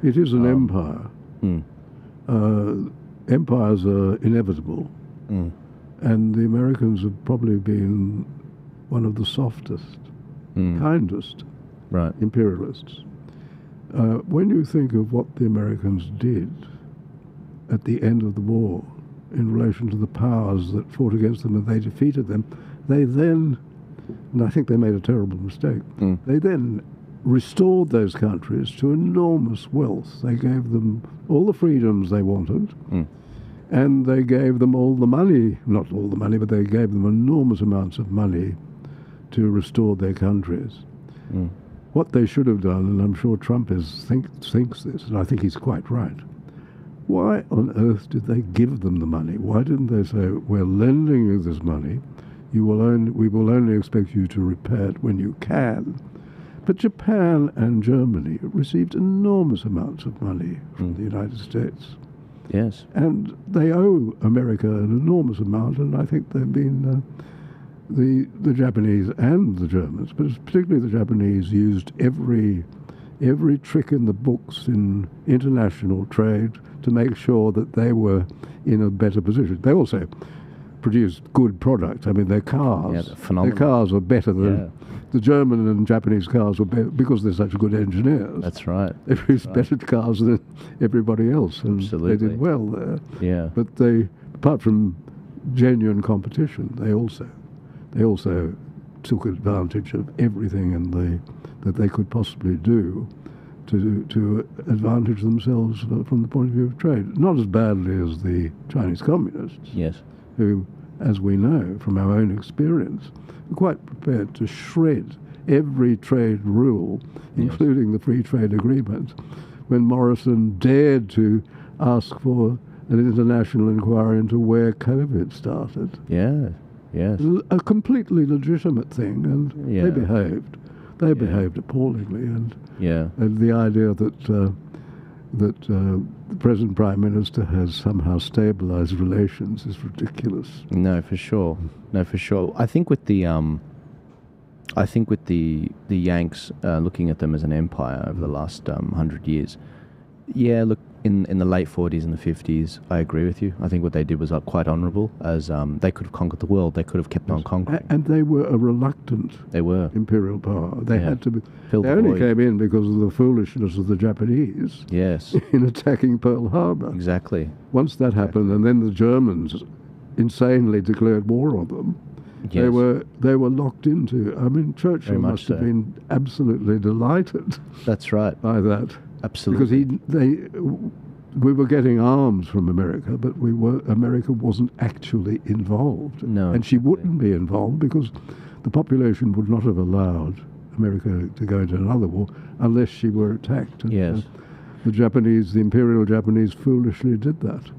It is an empire. Empires are inevitable. And the Americans have probably been one of the softest, kindest imperialists. When you think of what the Americans did at the end of the war in relation to the powers that fought against them and they defeated them, they then, and I think they made a terrible mistake, they then restored those countries to enormous wealth. They gave them all the freedoms they wanted, and they gave them all the money, not all the money, but they gave them enormous amounts of money to restore their countries. What they should have done, and I'm sure Trump thinks this, and I think he's quite right, why on earth did they give them the money? Why didn't they say, we're lending you this money, we will only expect you to repay it when you can? But Japan and Germany received enormous amounts of money from the United States. Yes. And they owe America an enormous amount, and I think they've been, the Japanese and the Germans, but particularly the Japanese, used every trick in the books in international trade to make sure that they were in a better position. They also produced good products. I mean, their cars were better than the German and Japanese cars were better because they're such good engineers. That's right. They produced better cars than everybody else, and Absolutely. they did well there. Yeah. But they, apart from genuine competition, they also took advantage of everything that they could possibly do to advantage themselves from the point of view of trade. Not as badly as the Chinese communists, who, as we know from our own experience, were quite prepared to shred every trade rule, including the free trade agreement, when Morrison dared to ask for an international inquiry into where COVID started. Yes. A completely legitimate thing, and they behaved. They behaved appallingly, and the idea that the present Prime Minister has somehow stabilised relations is ridiculous. No, for sure. I think with the Yanks, looking at them as an empire over the last 100 years, look, in the late 40s and the 50s, I agree with you. I think what they did was quite honourable, as they could have conquered the world. They could have kept on conquering. And they were a reluctant imperial power. They had to be. They only came in because of the foolishness of the Japanese in attacking Pearl Harbor. Exactly. Once that happened, and then the Germans insanely declared war on them, they were locked into. I mean, Churchill must have been absolutely delighted. That's right. By that. Absolutely. Because we were getting arms from America, but America wasn't actually involved. No. And she wouldn't be involved because the population would not have allowed America to go into another war unless she were attacked. And, the Imperial Japanese foolishly did that.